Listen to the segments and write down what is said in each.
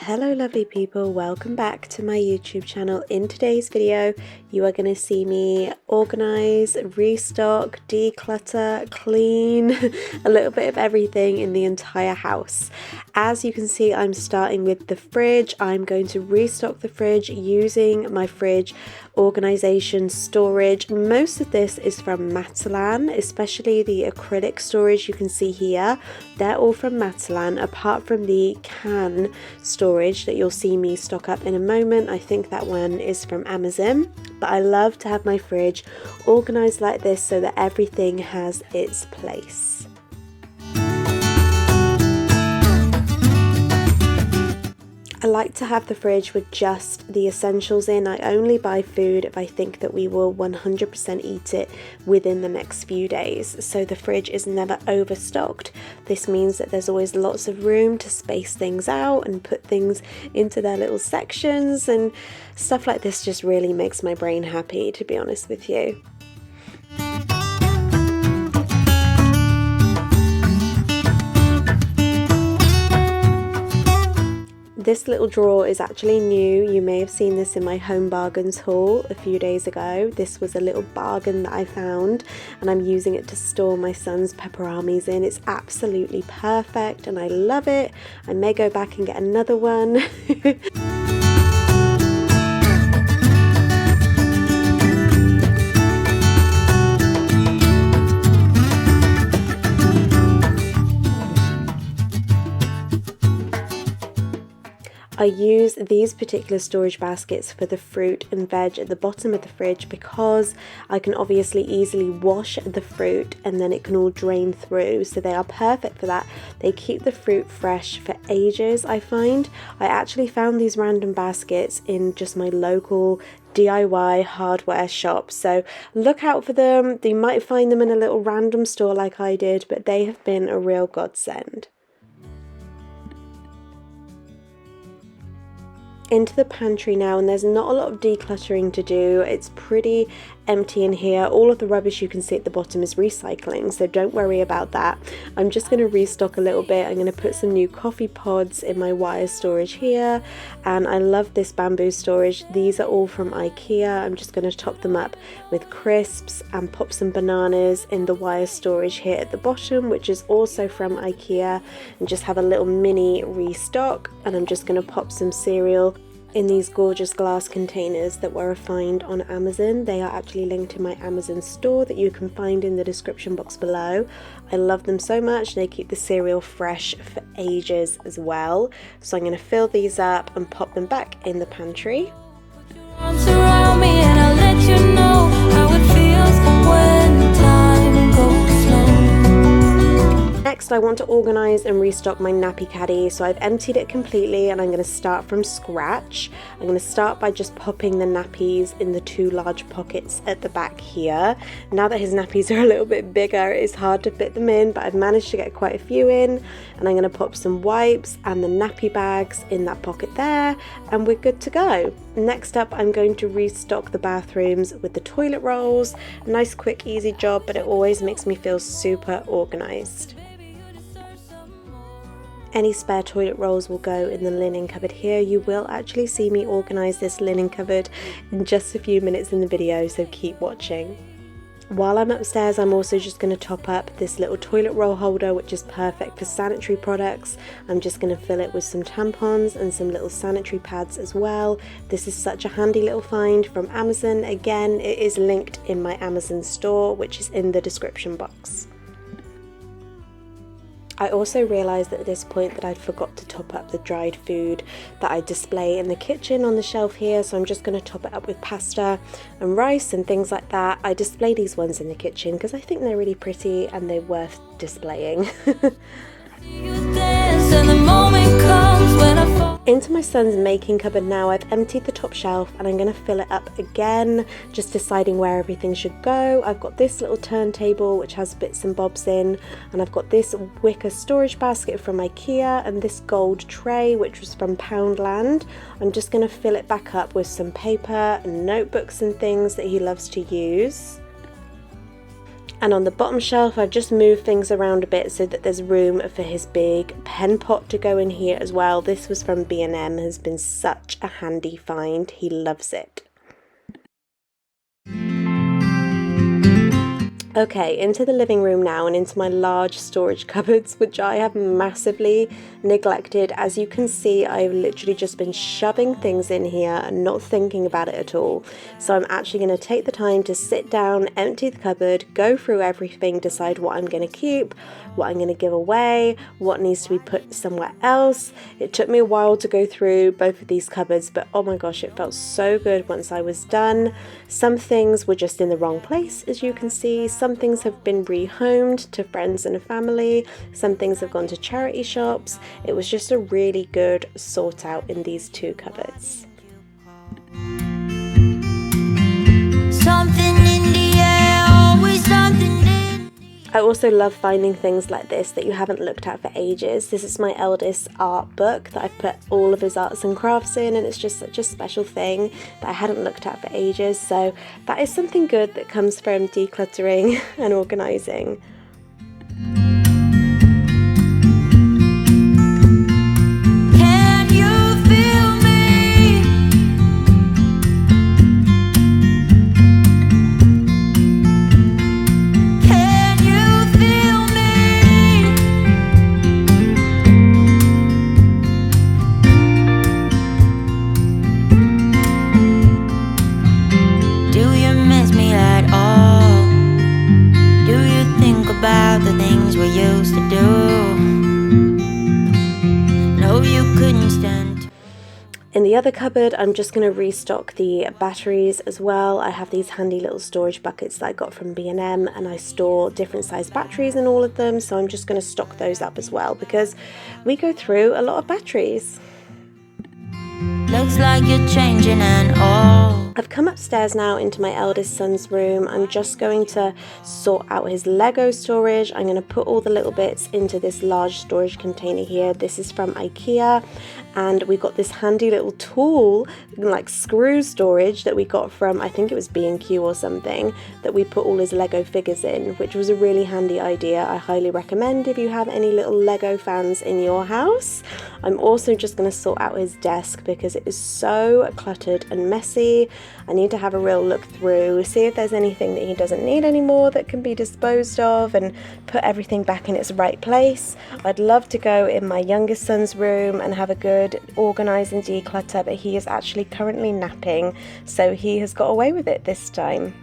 Hello lovely people, welcome back to my YouTube channel. In today's video you are going to see me organize, restock, declutter, clean, a little bit of everything in the entire house. As you can see, I'm starting with the fridge. I'm going to restock the fridge using my fridge organization storage. Most of this is from Matalan, especially the acrylic storage you can see here. They're all from Matalan, apart from the can storage that you'll see me stock up in a moment. I think that one is from Amazon, but I love to have my fridge organized like this so that everything has its place. I like to have the fridge with just the essentials in. I only buy food if I think that we will 100% eat it within the next few days. So the fridge is never overstocked. This means that there's always lots of room to space things out and put things into their little sections, and stuff like this just really makes my brain happy, to be honest with you. This little drawer is actually new. You may have seen this in my home bargains haul a few days ago. This was a little bargain that I found and I'm using it to store my son's pepperonis in. It's absolutely perfect and I love it. I may go back and get another one. I use these particular storage baskets for the fruit and veg at the bottom of the fridge because I can obviously easily wash the fruit and then it can all drain through, so they are perfect for that. They keep the fruit fresh for ages, I find. I actually found these random baskets in just my local DIY hardware shop, so look out for them. You might find them in a little random store like I did, but they have been a real godsend. Into the pantry now, and there's not a lot of decluttering to do. It's pretty empty in here. All of the rubbish you can see at the bottom is recycling, so don't worry about that. I'm just going to restock a little bit. I'm going to put some new coffee pods in my wire storage here, and I love this bamboo storage. These are all from IKEA. I'm just going to top them up with crisps and pop some bananas in the wire storage here at the bottom, which is also from IKEA, and just have a little mini restock. And I'm just going to pop some cereal in these gorgeous glass containers that were a find on Amazon. They are actually linked in my Amazon store that you can find in the description box below. I love them so much. They keep the cereal fresh for ages as well. So I'm going to fill these up and pop them back in the pantry. Surround me and I'll let you know how it feels when time goes slow. Next, I want to organize and restock my nappy caddy. So I've emptied it completely and I'm going to start from scratch. I'm going to start by just popping the nappies in the two large pockets at the back here. Now that his nappies are a little bit bigger, it's hard to fit them in, but I've managed to get quite a few in. And I'm going to pop some wipes and the nappy bags in that pocket there, and we're good to go. Next up, I'm going to restock the bathrooms with the toilet rolls. A nice, quick, easy job, but it always makes me feel super organized. Any spare toilet rolls will go in the linen cupboard here. You will actually see me organize this linen cupboard in just a few minutes in the video, so keep watching. While I'm upstairs, I'm also just going to top up this little toilet roll holder, which is perfect for sanitary products. I'm just going to fill it with some tampons and some little sanitary pads as well. This is such a handy little find from Amazon. Again, it is linked in my Amazon store, which is in the description box. I also realised at this point that I'd forgot to top up the dried food that I display in the kitchen on the shelf here, so I'm just going to top it up with pasta and rice and things like that. I display these ones in the kitchen because I think they're really pretty and they're worth displaying. Into my son's making cupboard now. I've emptied the top shelf and I'm going to fill it up again, just deciding where everything should go. I've got this little turntable which has bits and bobs in, and I've got this wicker storage basket from IKEA and this gold tray which was from Poundland. I'm just going to fill it back up with some paper and notebooks and things that he loves to use. And on the bottom shelf, I've just moved things around a bit so that there's room for his big pen pot to go in here as well. This was from B&M, has been such a handy find. He loves it. Okay, into the living room now and into my large storage cupboards, which I have massively neglected. As you can see, I've literally just been shoving things in here and not thinking about it at all. So I'm actually going to take the time to sit down, empty the cupboard, go through everything, decide what I'm going to keep, what I'm going to give away, what needs to be put somewhere else. It took me a while to go through both of these cupboards, but oh my gosh, it felt so good once I was done. Some things were just in the wrong place, as you can see. Some things have been rehomed to friends and family. Some things have gone to charity shops. It was just a really good sort out in these two cupboards. Something in the air, always something in. I also love finding things like this that you haven't looked at for ages. This is my eldest's art book that I've put all of his arts and crafts in, and it's just such a special thing that I hadn't looked at for ages. So that is something good that comes from decluttering and organising. In the other cupboard, I'm just going to restock the batteries as well. I have these handy little storage buckets that I got from B&M, and I store different size batteries in all of them, so I'm just going to stock those up as well because we go through a lot of batteries. Looks like you're changing and all. I've come upstairs now into my eldest son's room. I'm just going to sort out his Lego storage. I'm going to put all the little bits into this large storage container here. This is from IKEA, and we got this handy little tool, like screw storage, that we got from, I think it was B&Q or something, that we put all his Lego figures in, which was a really handy idea. I highly recommend if you have any little Lego fans in your house. I'm also just going to sort out his desk because it is so cluttered and messy. I need to have a real look through, see if there's anything that he doesn't need anymore that can be disposed of, and put everything back in its right place. I'd love to go in my youngest son's room and have a good organise and declutter, but he is actually currently napping, so he has got away with it this time.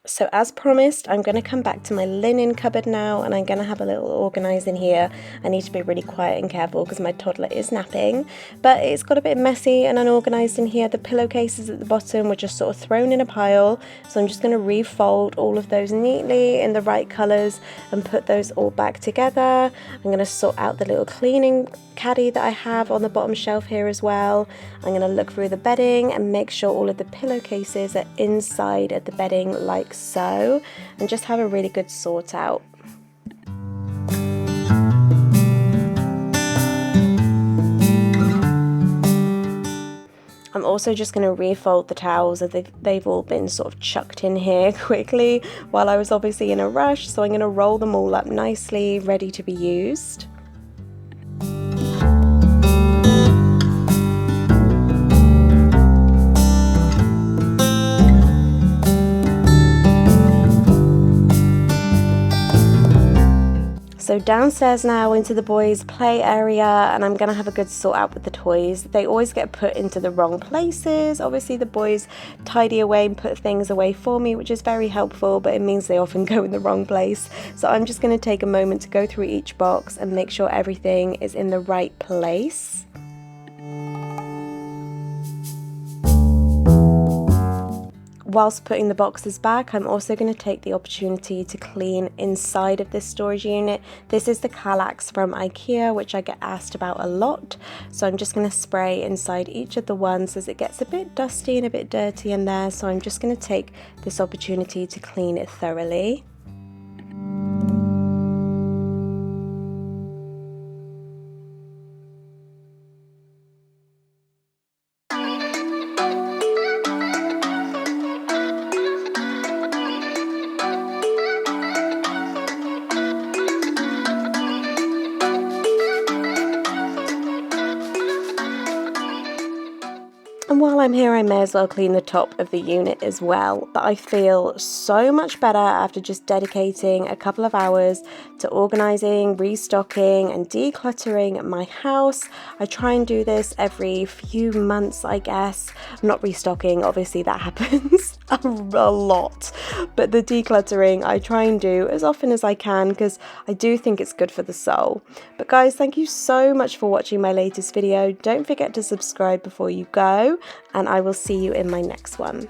So as promised, I'm going to come back to my linen cupboard now, and I'm going to have a little organise in here. I need to be really quiet and careful because my toddler is napping, but it's got a bit messy and unorganised in here. The pillowcases at the bottom were just sort of thrown in a pile, so I'm just going to refold all of those neatly in the right colours and put those all back together. I'm going to sort out the little cleaning caddy that I have on the bottom shelf here as well. I'm going to look through the bedding and make sure all of the pillowcases are inside of the bedding like so, and just have a really good sort out. I'm also just going to refold the towels as they've all been sort of chucked in here quickly while I was obviously in a rush, so I'm going to roll them all up nicely, ready to be used. So downstairs now into the boys' play area, and I'm going to have a good sort out with the toys. They always get put into the wrong places. Obviously the boys tidy away and put things away for me, which is very helpful, but it means they often go in the wrong place. So I'm just going to take a moment to go through each box and make sure everything is in the right place. whilst putting the boxes back, I'm also going to take the opportunity to clean inside of this storage unit. This is the Kallax from IKEA, which I get asked about a lot. So I'm just going to spray inside each of the ones as it gets a bit dusty and a bit dirty in there. So I'm just going to take this opportunity to clean it thoroughly. And while I'm here, I may as well clean the top of the unit as well. But I feel so much better after just dedicating a couple of hours to organising, restocking and decluttering my house. I try and do this every few months, I guess. I'm not restocking, obviously that happens a lot. But the decluttering I try and do as often as I can because I do think it's good for the soul. But guys, thank you so much for watching my latest video. Don't forget to subscribe before you go, and I will see you in my next one.